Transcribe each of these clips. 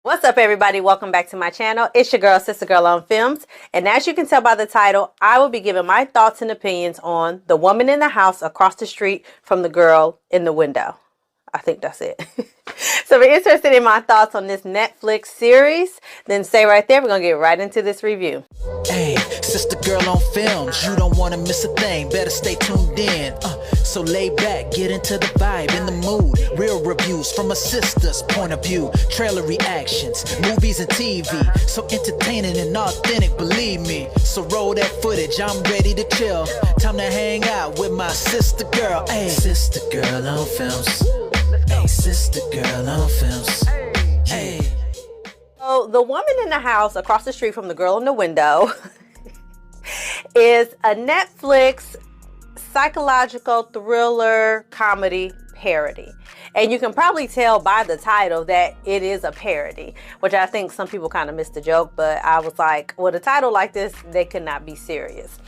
What's up, everybody? Welcome back to my channel. It's your girl, Sister Girl on Films. And as you can tell by the title, I will be giving my thoughts and opinions on The Woman in the House Across the Street from the Girl in the Window. I think that's it. So if you're interested in my thoughts on this Netflix series, then stay right there. We're going to get right into this review. Hey, Sister Girl on Films, you don't want to miss a thing. Better stay tuned in. So lay back, get into the vibe, in the mood. Real reviews from a sister's point of view. Trailer reactions, movies and TV. So entertaining and authentic, believe me. So roll that footage, I'm ready to chill. Time to hang out with my sister girl. Hey, Sister Girl on Films. Hey, Sister Girl on Films. Hey. So The Woman in the House Across the Street from the Girl in the Window is a Netflix psychological thriller comedy parody. And you can probably tell by the title that it is a parody, which I think some people kind of missed the joke, but I was like, with a title like this, they could not be serious.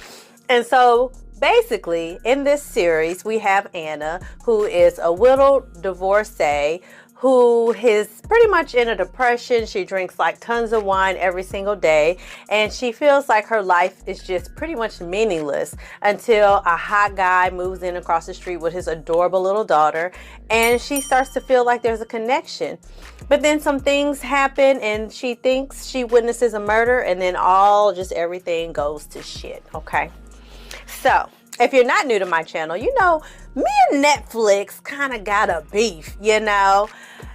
And so basically, in this series, we have Anna, who is a widowed divorcee who is pretty much in a depression. She drinks like tons of wine every single day, and she feels like her life is just pretty much meaningless until a hot guy moves in across the street with his adorable little daughter, and she starts to feel like there's a connection. But then some things happen, and she thinks she witnesses a murder, and then everything goes to shit, okay? So, if you're not new to my channel, you know, me and Netflix kind of got a beef, you know?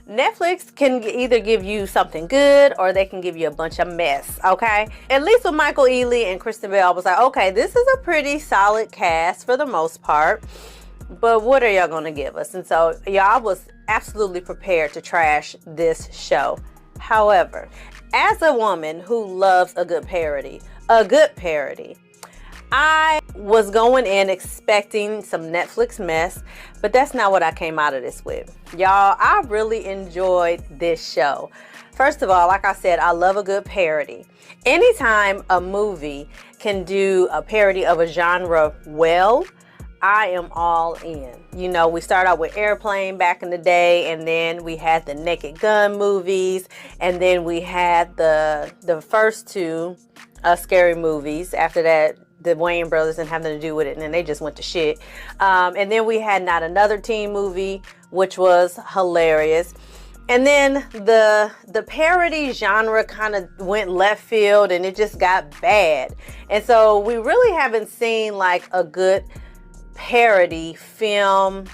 Netflix can either give you something good or they can give you a bunch of mess, okay? At least with Michael Ealy and Kristen Bell, I was like, okay, this is a pretty solid cast for the most part, but what are y'all gonna give us? And so, y'all was absolutely prepared to trash this show. However, as a woman who loves a good parody, I was going in expecting some Netflix mess, but that's not what I came out of this with. Y'all, I really enjoyed this show. First of all, like I said, I love a good parody. Anytime a movie can do a parody of a genre well, I am all in. You know, we started out with Airplane back in the day, and then we had the Naked Gun movies, and then we had the first two scary movies. After that, the Wayans brothers and having to do with it, and then they just went to shit. And then we had Not Another Teen Movie, which was hilarious. And then the parody genre kind of went left field, and it just got bad. And so we really haven't seen like a good parody film,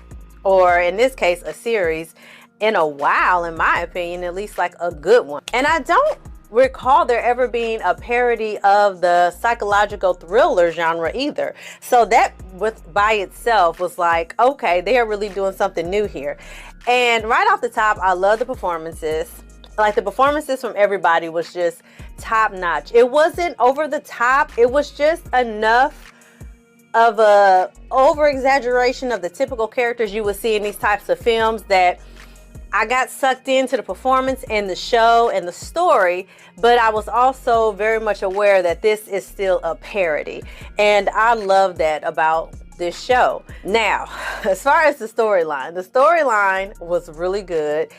or in this case, a series, in a while, in my opinion, at least like a good one. And I don't recall there ever being a parody of the psychological thriller genre either. So that by itself was like, okay, they are really doing something new here. And right off the top, I love the performances. Like, the performances from everybody was just top notch. It wasn't over the top. It was just enough of a over exaggeration of the typical characters you would see in these types of films that I got sucked into the performance and the show and the story, but I was also very much aware that this is still a parody. And I love that about this show. Now, as far as the storyline was really good.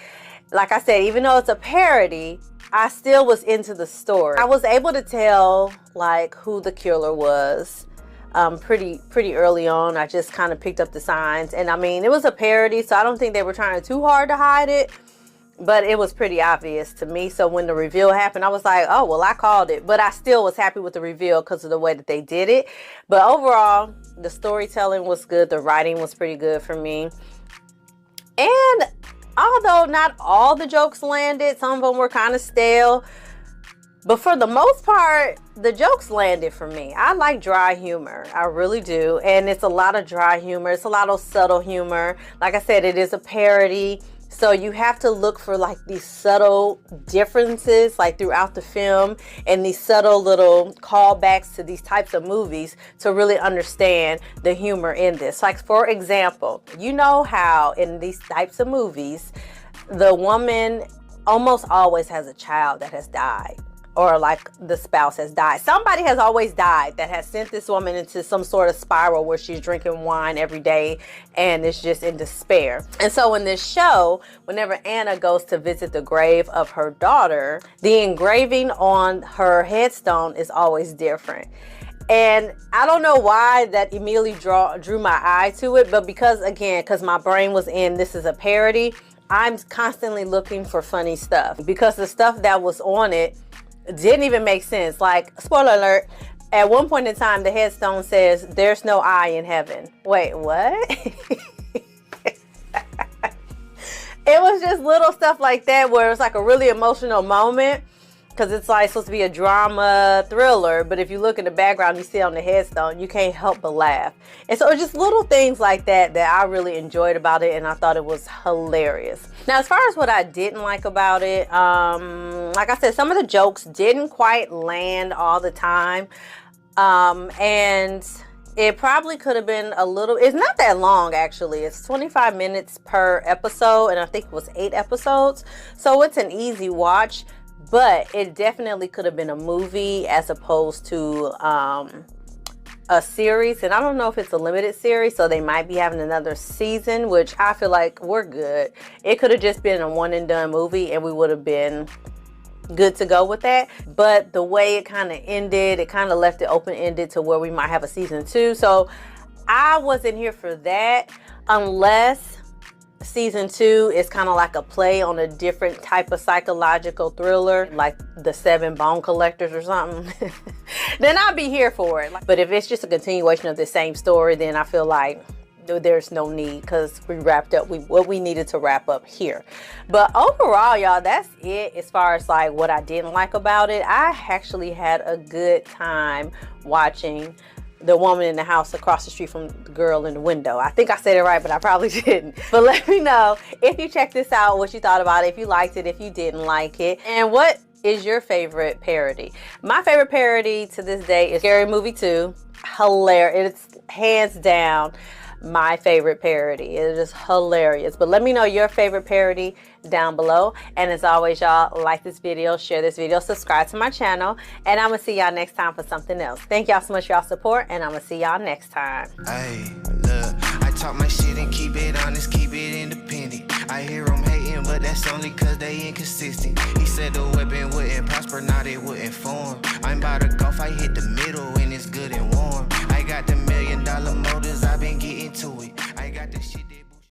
Like I said, even though it's a parody, I still was into the story. I was able to tell like who the killer was. Pretty early on. I just kind of picked up the signs, and I mean, it was a parody, so I don't think they were trying too hard to hide it, but it was pretty obvious to me. So when the reveal happened, I was like, oh, well, I called it. But I still was happy with the reveal because of the way that they did it. But overall, the storytelling was good. The writing was pretty good for me. And although not all the jokes landed, some of them were kind of stale, but for the most part, the jokes landed for me. I like dry humor. I really do. And it's a lot of dry humor. It's a lot of subtle humor. Like I said, it is a parody. So you have to look for like these subtle differences like throughout the film, and these subtle little callbacks to these types of movies to really understand the humor in this. Like, for example, you know how in these types of movies, the woman almost always has a child that has died. or like the spouse has died. Somebody has always died that has sent this woman into some sort of spiral where she's drinking wine every day and is just in despair. And so in this show, whenever Anna goes to visit the grave of her daughter, the engraving on her headstone is always different. And I don't know why that immediately drew my eye to it, but because my brain was in this is a parody, I'm constantly looking for funny stuff because the stuff that was on it didn't even make sense. Like, spoiler alert, at one point in time, the headstone says, "There's no I in heaven." Wait, what? It was just little stuff like that where it was like a really emotional moment because it's like supposed to be a drama thriller, but if you look in the background, you see on the headstone, you can't help but laugh. And so it's just little things like that that I really enjoyed about it, and I thought it was hilarious. Now, as far as what I didn't like about it, like I said, some of the jokes didn't quite land all the time, and it probably could have been a little, it's not that long actually. It's 25 minutes per episode, and I think it was 8 episodes. So it's an easy watch, but it definitely could have been a movie as opposed to a series. And I don't know if it's a limited series, so they might be having another season, which I feel like we're good. It could have just been a one and done movie and we would have been good to go with that. But the way it kind of ended, it kind of left it open-ended to where we might have a season 2. So I wasn't here for that unless season 2 is kind of like a play on a different type of psychological thriller, like The 7 Bone Collectors or something. Then I'll be here for it. But if it's just a continuation of the same story, then I feel like there's no need because we wrapped up what we needed to wrap up here. But overall, y'all, that's it as far as like what I didn't like about it. I actually had a good time watching the woman in the house across the street from the girl in the window. I think I said it right, but I probably didn't. But let me know if you checked this out, what you thought about it, if you liked it, if you didn't like it, and what is your favorite parody. My favorite parody to this day is Scary Movie 2. Hilarious. It's hands down my favorite parody. It is hilarious. But let me know your favorite parody down below. And as always, y'all, like this video, share this video, subscribe to my channel, and I'm gonna see y'all next time for something else. Thank y'all so much for y'all support, and I'm gonna see y'all next time. Hey, look, I talk my shit and keep it honest, keep it independent. I hear them hating, but that's only cause they inconsistent. He said the weapon wouldn't prosper, now they wouldn't form. I'm about to golf, I hit the middle and it's good and warm. I got the $1 million motors, I've been getting to it. I got the shit.